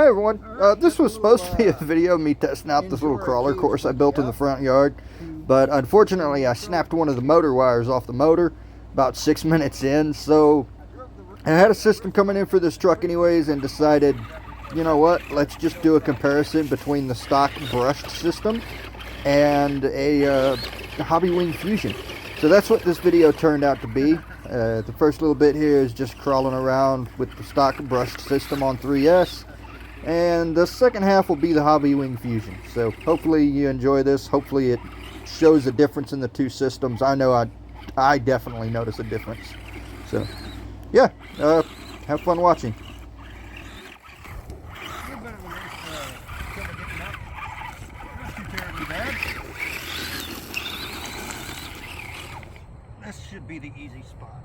Hi everyone, this was supposed to be a video of me testing out this little crawler course I built in the front yard, but unfortunately I snapped one of the motor wires off the motor about 6 minutes in, so I had a system coming in for this truck anyways and decided, you know what, let's just do a comparison between the stock brushed system and a HobbyWing Fusion. So that's what this video turned out to be. The first little bit here is just crawling around with the stock brushed system on 3S. And the second half will be the HobbyWing Fusion. So hopefully you enjoy this. Hopefully it shows a difference in the two systems. I know I definitely notice a difference. So yeah, have fun watching. This should be the easy spot.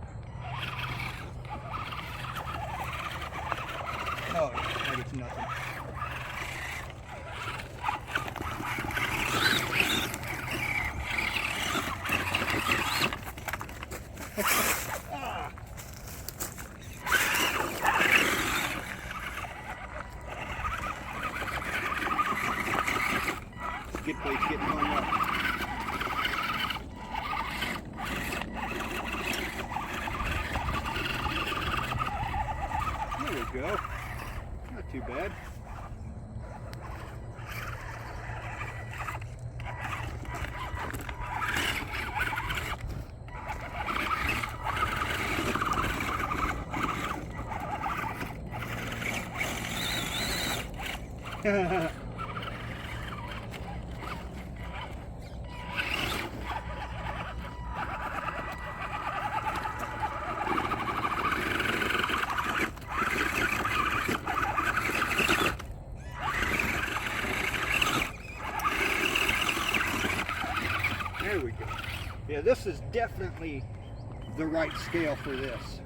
Oh, like it's nothing. Skid plate's getting hung up. There we go. Not too bad. There we go. Yeah, this is definitely the right scale for this.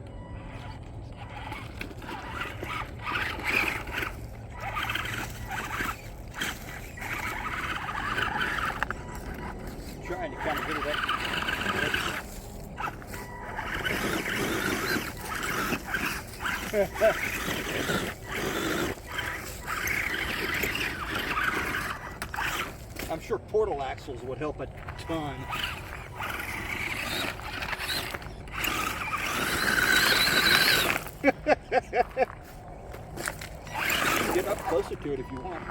Trying to kind of get it up. I'm sure portal axles would help a ton. Get up closer to it if you want.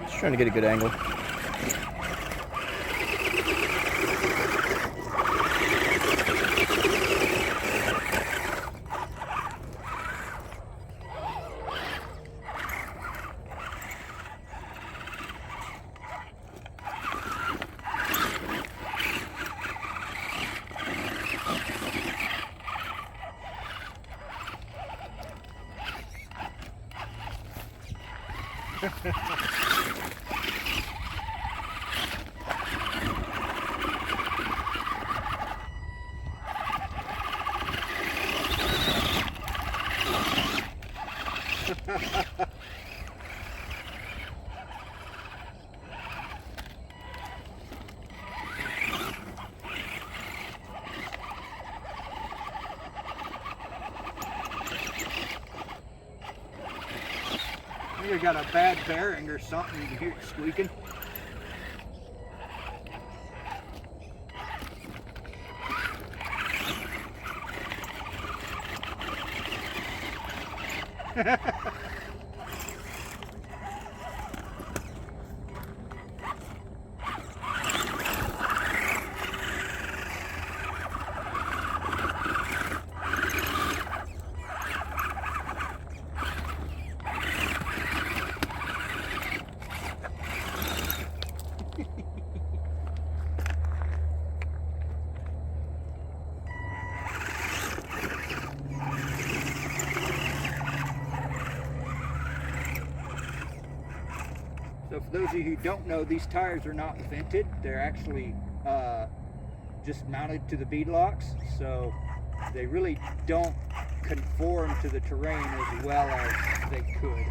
Just trying to get a good angle. You got a bad bearing or something, you can hear it squeaking. So for those of you who don't know, these tires are not vented. They're actually just mounted to the bead locks. So they really don't conform to the terrain as well as they could.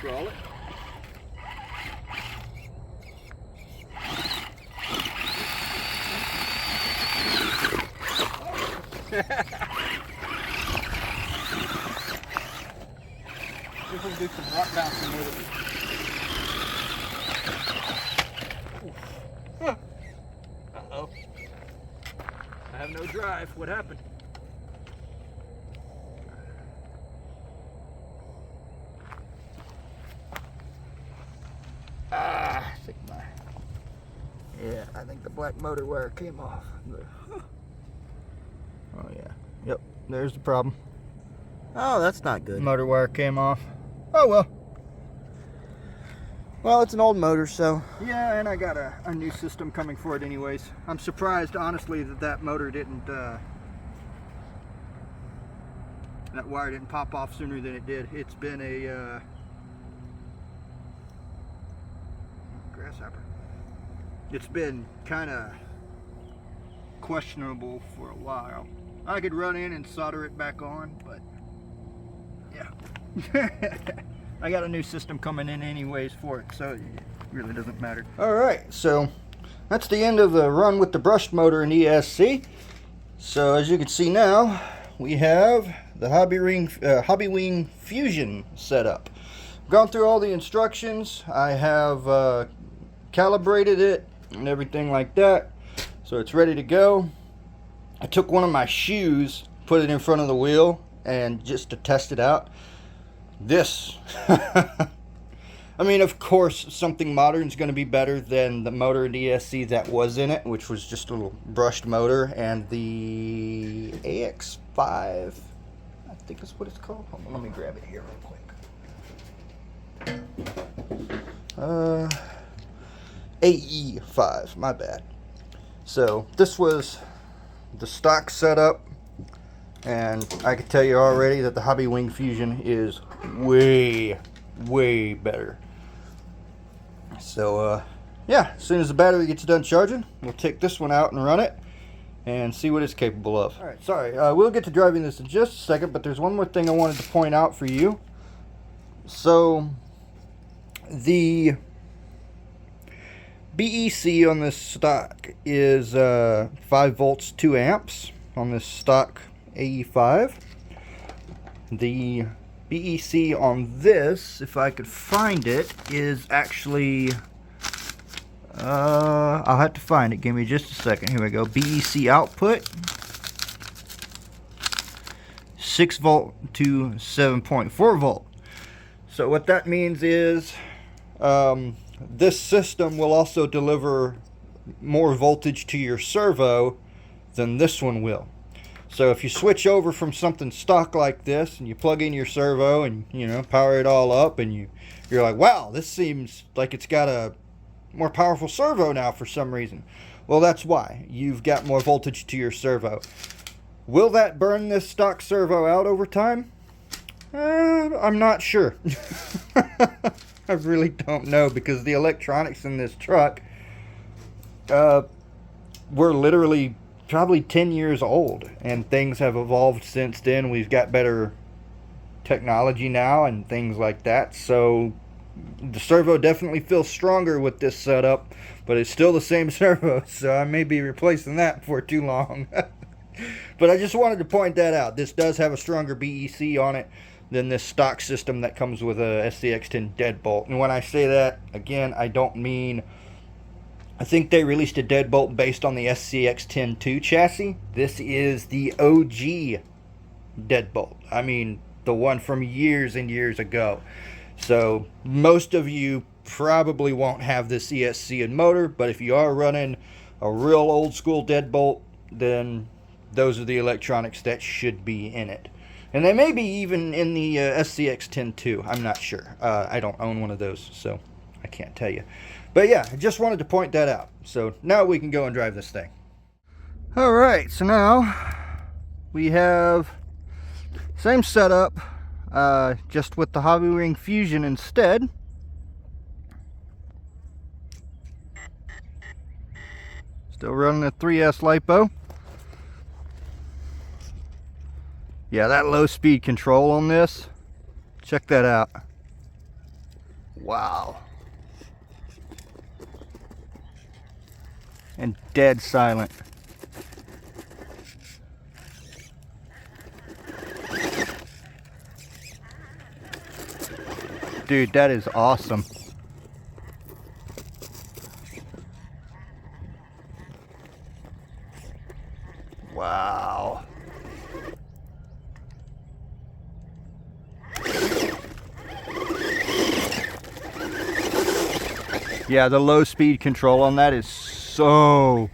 Roll it. See if we can do some rock bouncing with it. Uh-oh. I have no drive. What happened? Yeah, I think the black motor wire came off. Oh yeah. Yep. There's the problem. Oh, that's not good. Motor wire came off. Oh well. Well, it's an old motor, so. Yeah, and I got a new system coming for it anyways. I'm surprised, honestly, that motor didn't, that wire didn't pop off sooner than it did. It's been a, grasshopper. It's been kind of questionable for a while. I could run in and solder it back on, but yeah. I got a new system coming in anyways for it, so it really doesn't matter. Alright, so that's the end of the run with the brushed motor in ESC. So as you can see now, we have the HobbyWing Fusion set up. Gone through all the instructions. I have calibrated it and everything like that, so it's ready to go. I took one of my shoes, put it in front of the wheel, and just to test it out. This, I mean, of course, something modern is going to be better than the motor in ESC that was in it, which was just a little brushed motor, and the AX-5, I think is what it's called. Hold on, let me grab it here real quick. AE-5, my bad. So this was the stock setup, and I can tell you already that the HobbyWing Fusion is way better. So yeah, as soon as the battery gets done charging, we'll take this one out and run it and see what it's capable of. All right, sorry, we'll get to driving this in just a second, but there's one more thing I wanted to point out for you. So the BEC on this stock is 5 volts 2 amps on this stock AE-5. The BEC on this, if I could find it, is actually I'll have to find it. Give me just a second. Here we go. BEC output 6 volt to 7.4 volt. So what that means is this system will also deliver more voltage to your servo than this one will. So if you switch over from something stock like this and you plug in your servo and, you know, power it all up, and you're like, wow, this seems like it's got a more powerful servo now for some reason. Well, that's why. You've got more voltage to your servo. Will that burn this stock servo out over time? I'm not sure. I really don't know, because the electronics in this truck were literally probably 10 years old, and things have evolved since then. We've got better technology now and things like that, so the servo definitely feels stronger with this setup, but it's still the same servo, so I may be replacing that before too long. But I just wanted to point that out. This does have a stronger BEC on it than this stock system that comes with a SCX10 deadbolt. And when I say that, again, I don't mean, I think they released a deadbolt based on the SCX10-2 chassis. This is the OG deadbolt. I mean, the one from years and years ago. So most of you probably won't have this ESC and motor, but if you are running a real old school deadbolt, then those are the electronics that should be in it. And they may be even in the SCX10-2. I'm not sure. I don't own one of those, so I can't tell you. But yeah, I just wanted to point that out. So now we can go and drive this thing. All right, so now we have same setup, just with the HobbyWing Fusion instead. Still running the 3S LiPo. Yeah, that low speed control on this, check that out. Wow. And dead silent. Dude, that is awesome. Wow. Yeah, the low speed control on that is so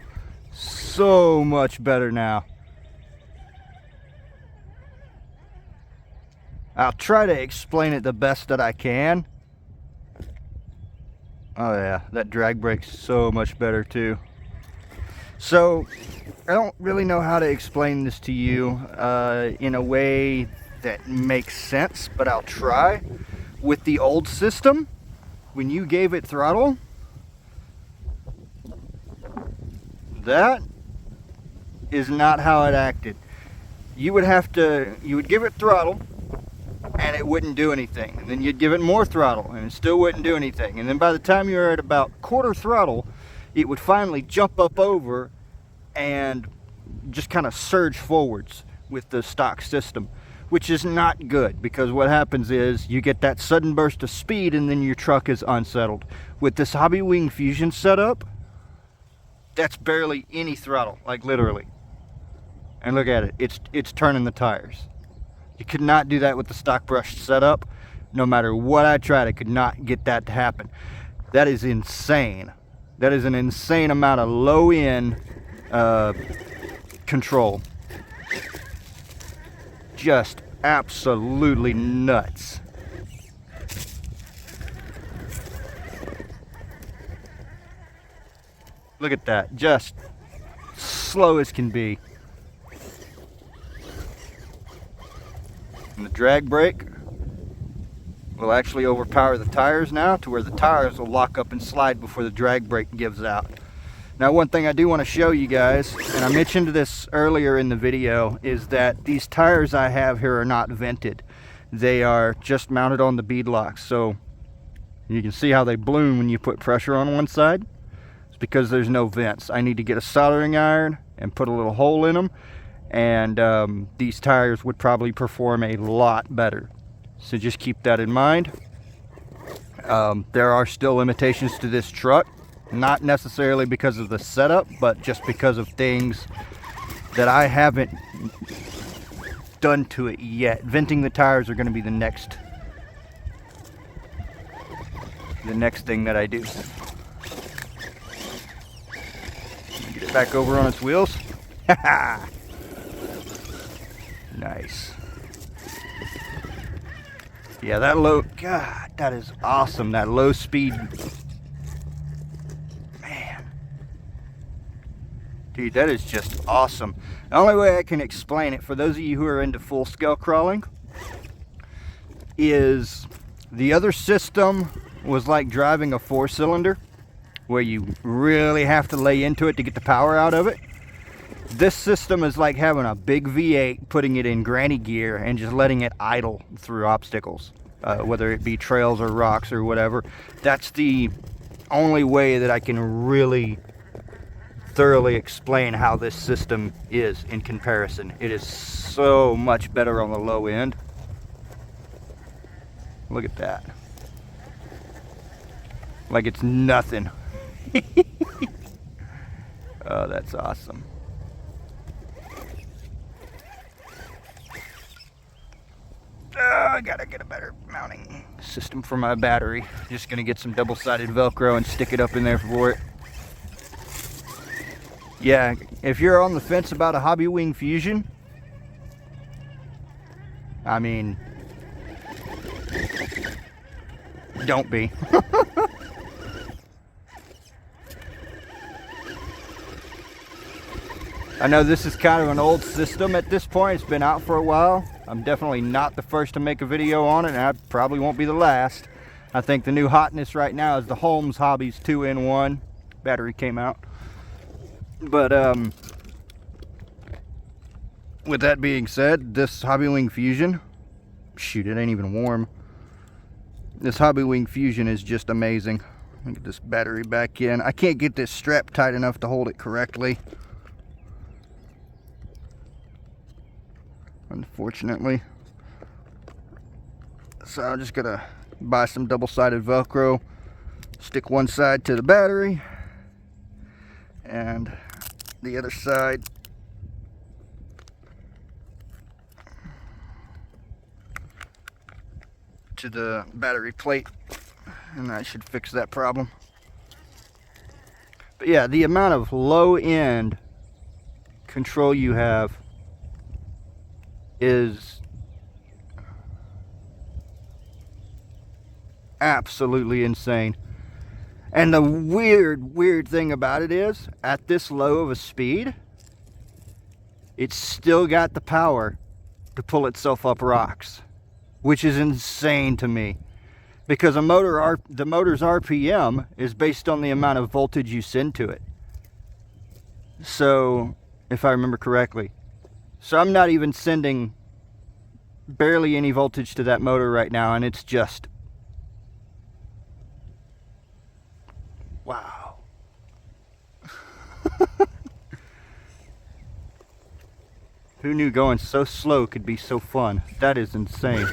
much better now. I'll try to explain it the best that I can. Oh yeah, that drag brake's so much better too. So, I don't really know how to explain this to you in a way that makes sense, but I'll try. With the old system, when you gave it throttle, that is not how it acted. You would give it throttle and it wouldn't do anything. And then you'd give it more throttle and it still wouldn't do anything. And then by the time you were at about quarter throttle, it would finally jump up over and just kind of surge forwards with the stock system, which is not good, because what happens is you get that sudden burst of speed and then your truck is unsettled. With this HobbyWing Fusion setup, that's barely any throttle, like literally. And look at it, it's turning the tires. You could not do that with the stock brush setup. No matter what I tried, I could not get that to happen. That is insane. That is an insane amount of low end control. Just absolutely nuts. Look at that, just slow as can be. And the drag brake will actually overpower the tires now, to where the tires will lock up and slide before the drag brake gives out. Now, one thing I do want to show you guys, and I mentioned this earlier in the video, is that these tires I have here are not vented. They are just mounted on the bead locks. So you can see how they bloom when you put pressure on one side. It's because there's no vents. I need to get a soldering iron and put a little hole in them, and these tires would probably perform a lot better. So just keep that in mind. There are still limitations to this truck. Not necessarily because of the setup, but just because of things that I haven't done to it yet. Venting the tires are going to be the next thing that I do. Get it back over on its wheels. Nice. Yeah, God, that is awesome. That low speed. Dude, that is just awesome. The only way I can explain it, for those of you who are into full scale crawling, is the other system was like driving a 4-cylinder, where you really have to lay into it to get the power out of it. This system is like having a big V8, putting it in granny gear and just letting it idle through obstacles, whether it be trails or rocks or whatever. That's the only way that I can really thoroughly explain how this system is in comparison. It is so much better on the low end. Look at that. Like it's nothing. Oh, that's awesome. I gotta get a better mounting system for my battery. Just gonna get some double-sided Velcro and stick it up in there for it. Yeah, if you're on the fence about a HobbyWing Fusion, I mean, don't be. I know this is kind of an old system at this point. It's been out for a while. I'm definitely not the first to make a video on it, and I probably won't be the last. I think the new hotness right now is the Holmes Hobbies 2-in-1. Battery came out. But with that being said, this HobbyWing Fusion, shoot, it ain't even warm. This HobbyWing Fusion is just amazing. Let me get this battery back in. I can't get this strap tight enough to hold it correctly, unfortunately. So I'm just gonna buy some double-sided Velcro, stick one side to the battery and the other side to the battery plate, and that should fix that problem. But yeah, the amount of low-end control you have is absolutely insane. And the weird thing about it is, at this low of a speed, it's still got the power to pull itself up rocks, which is insane to me. Because the motor's RPM is based on the amount of voltage you send to it. So, if I remember correctly. So I'm not even sending barely any voltage to that motor right now, and it's just... wow. Who knew going so slow could be so fun? That is insane.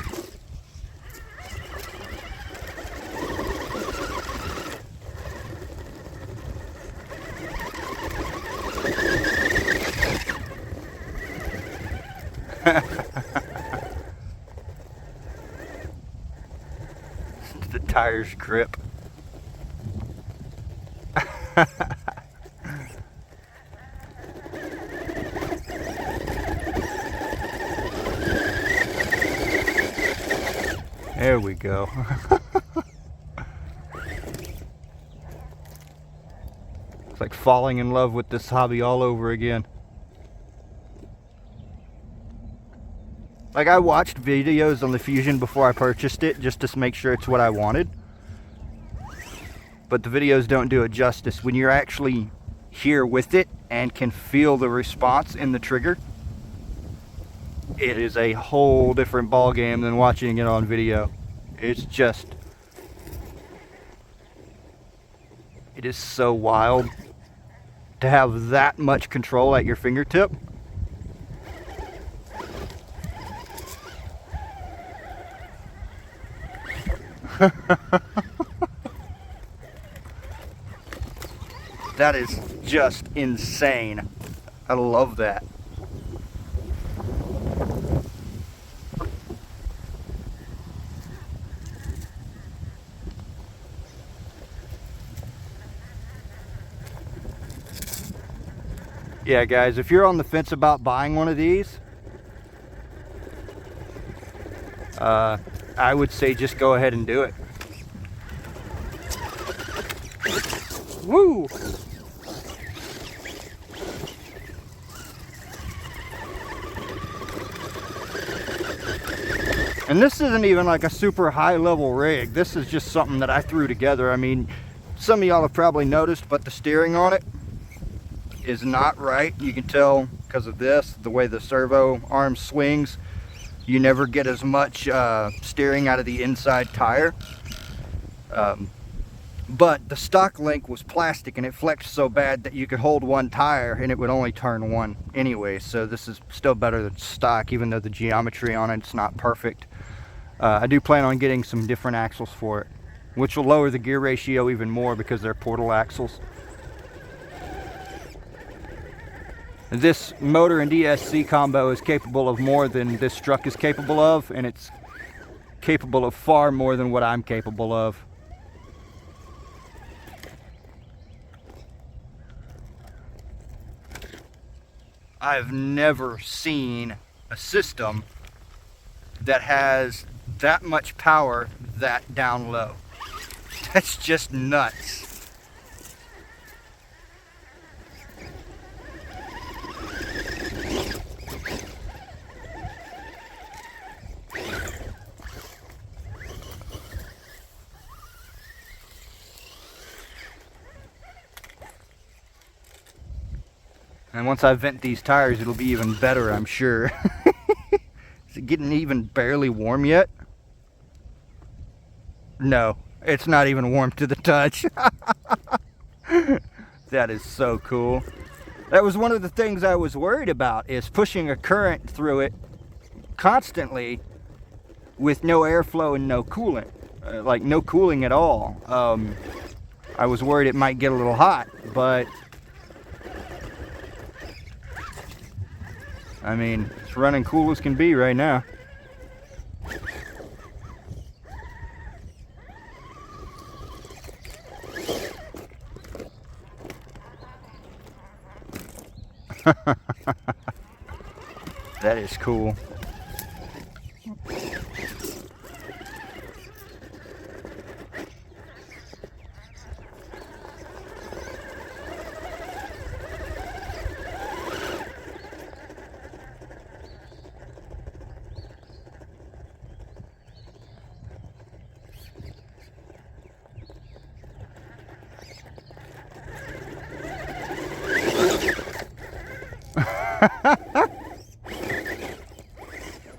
The tires grip. There we go. It's like falling in love with this hobby all over again. Like, I watched videos on the Fusion before I purchased it just to make sure it's what I wanted. But the videos don't do it justice. When you're actually here with it and can feel the response in the trigger, it is a whole different ball game than watching it on video. It's just... it is so wild to have that much control at your fingertip. That is just insane. I love that. Yeah, guys, if you're on the fence about buying one of these, I would say just go ahead and do it. Woo! And this isn't even like a super high level rig. This is just something that I threw together. I mean, some of y'all have probably noticed, but the steering on it is not right. You can tell because of this, the way the servo arm swings. You never get as much steering out of the inside tire. But the stock link was plastic and it flexed so bad that you could hold one tire and it would only turn one anyway. So this is still better than stock, even though the geometry on it's not perfect. I do plan on getting some different axles for it, which will lower the gear ratio even more because they're portal axles. This motor and DSC combo is capable of more than this truck is capable of, and it's capable of far more than what I'm capable of. I've never seen a system that has that much power that down low. That's just nuts. And once I vent these tires, it'll be even better, I'm sure. Is it getting even barely warm yet? No, it's not even warm to the touch. That is so cool. That was one of the things I was worried about, is pushing a current through it constantly with no airflow and no coolant. like no cooling at all. I was worried it might get a little hot, but I mean, it's running cool as can be right now. That is cool.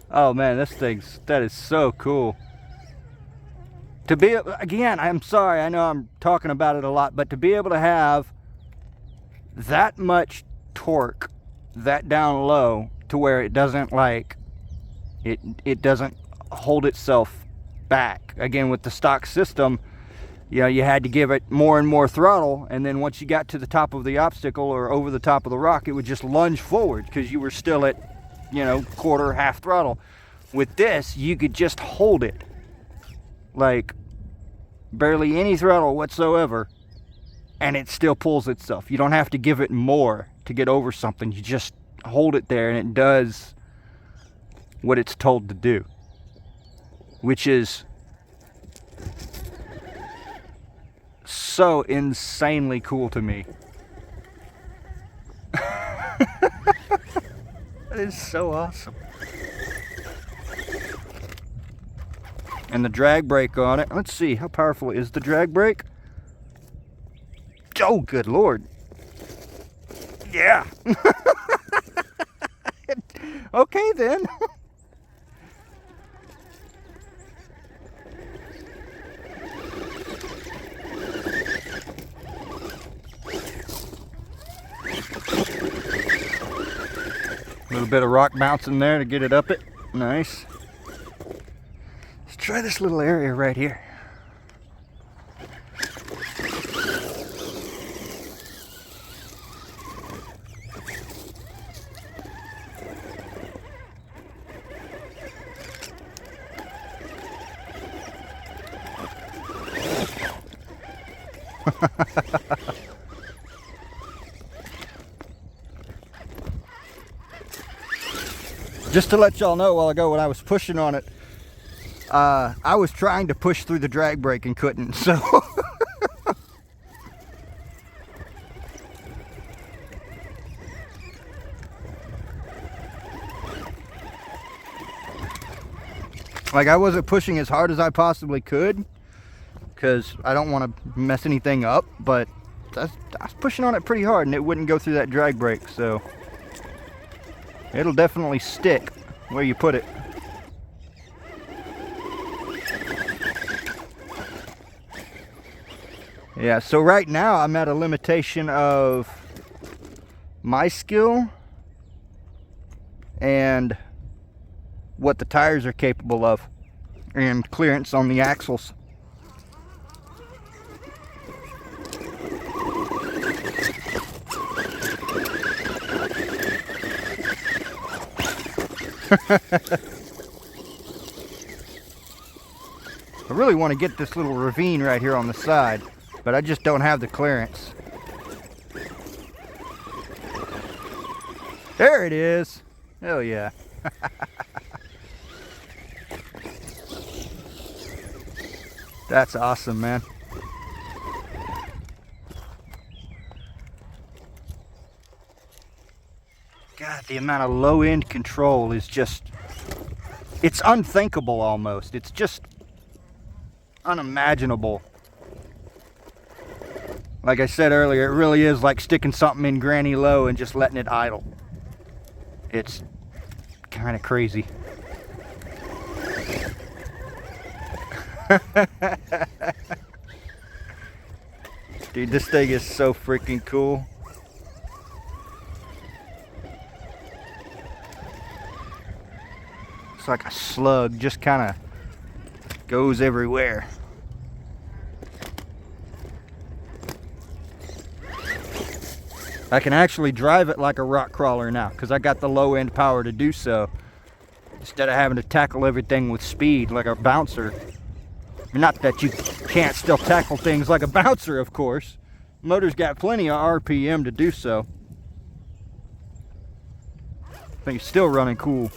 Oh man, that is so cool. To be, again, I'm sorry, I know I'm talking about it a lot, but to be able to have that much torque that down low to where it doesn't like, it doesn't hold itself back. Again, with the stock system, you know, you had to give it more and more throttle, and then once you got to the top of the obstacle or over the top of the rock, it would just lunge forward because you were still at, you know, quarter, half throttle. With this, you could just hold it like barely any throttle whatsoever, and it still pulls itself. You don't have to give it more to get over something. You just hold it there and it does what it's told to do, which is so insanely cool to me. That is so awesome. And the drag brake on it, let's see, how powerful is the drag brake? Oh, good Lord. Yeah. Okay then. A little bit of rock bouncing there to get it up it. Nice. Let's try this little area right here. Just to let y'all know, a while ago when I was pushing on it, I was trying to push through the drag brake and couldn't, so like I wasn't pushing as hard as I possibly could because I don't want to mess anything up, but I was pushing on it pretty hard and it wouldn't go through that drag brake, so it'll definitely stick where you put it. Yeah, so right now I'm at a limitation of my skill and what the tires are capable of and clearance on the axles. I really want to get this little ravine right here on the side, but I just don't have the clearance. There it is. Hell yeah. That's awesome, man. God, the amount of low-end control is just, it's unthinkable almost. It's just unimaginable. Like I said earlier, it really is like sticking something in granny low and just letting it idle. It's kind of crazy. Dude, this thing is so freaking cool. It's like a slug just kind of Goes everywhere. I can actually drive it like a rock crawler now because I got the low end power to do so, instead of having to tackle everything with speed like a bouncer. Not that you can't still tackle things like a bouncer, of course. Motor's got plenty of RPM to do so. But you're still running cool.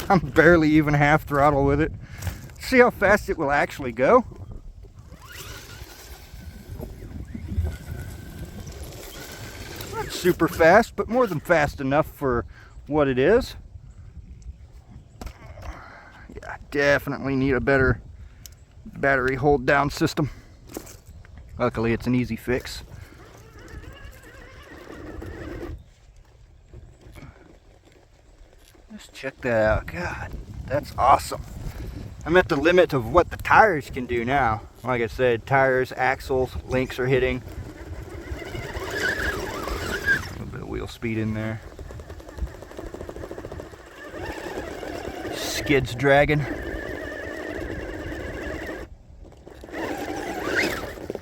I'm barely even half throttle with it. See how fast it will actually go? Not super fast, but more than fast enough for what it is. Yeah, definitely need a better battery hold down system. Luckily, it's an easy fix. Just check that out. God, that's awesome. I'm at the limit of what the tires can do now. Like I said, tires, axles, links are hitting. A little bit of wheel speed in there. Skids dragging.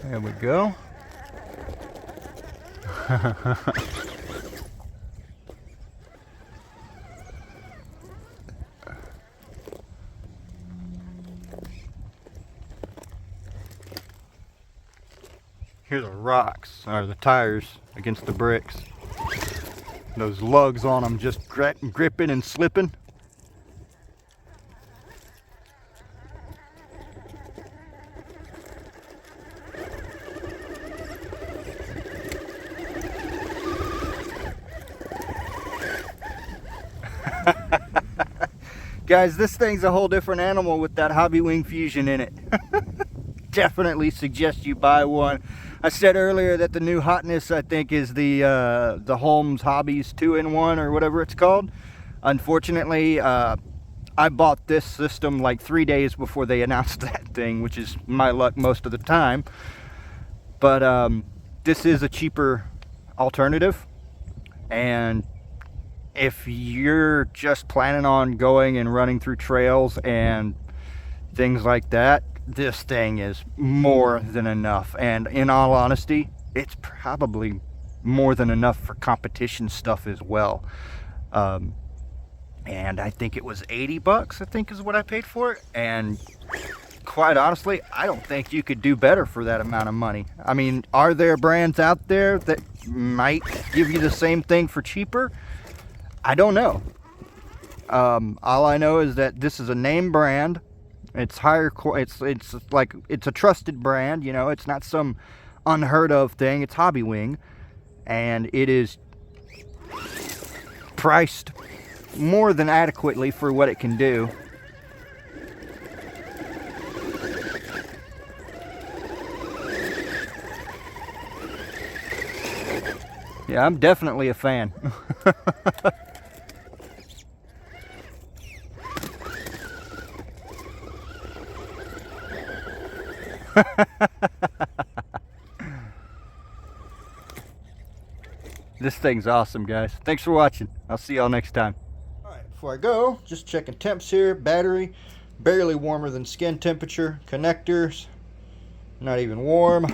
There we go. Here are the rocks, or the tires against the bricks. Those lugs on them just gripping and slipping. Guys, this thing's a whole different animal with that HobbyWing Fusion in it. Definitely suggest you buy one. I said earlier that the new hotness, I think, is the Holmes Hobbies 2-in-1 or whatever it's called. Unfortunately, I bought this system like 3 days before they announced that thing, which is my luck most of the time. But this is a cheaper alternative, and if you're just planning on going and running through trails and things like that, this thing is more than enough. And in all honesty, it's probably more than enough for competition stuff as well. And I think it was 80 bucks, I think is what I paid for it. And quite honestly, I don't think you could do better for that amount of money. I mean, are there brands out there that might give you the same thing for cheaper? I don't know. All I know is that this is a name brand. It's higher. It's like it's a trusted brand. You know, it's not some unheard of thing. It's HobbyWing, and it is priced more than adequately for what it can do. Yeah, I'm definitely a fan. This thing's awesome, guys. Thanks for watching. I'll see y'all next time. Alright, before I go, just checking temps here. Battery, barely warmer than skin temperature. Connectors, not even warm.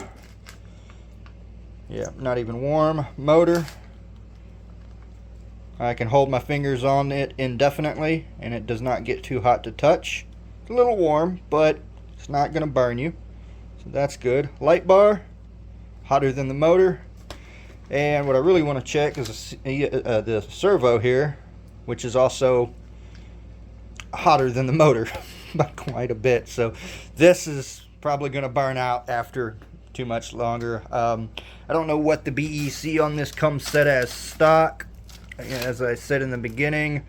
Yeah, not even warm. Motor, I can hold my fingers on it indefinitely, and it does not get too hot to touch. It's a little warm, but it's not going to burn you. So that's good. Light bar, hotter than the motor. And what I really want to check is the servo here, which is also hotter than the motor by quite a bit. So this is probably going to burn out after too much longer. I don't know what the BEC on this comes set as stock. As I said in the beginning,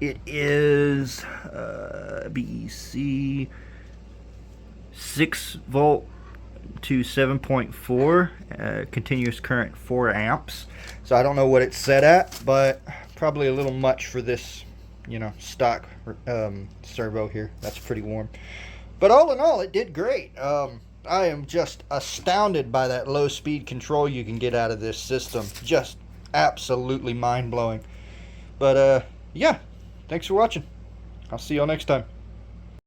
it is BEC 6 volt to 7.4, continuous current 4 amps. So I don't know what it's set at, but probably a little much for this, you know, stock servo here. That's pretty warm. But all in all, it did great. I am just astounded by that low speed control you can get out of this system. Just absolutely mind blowing. But yeah, thanks for watching. I'll see y'all next time.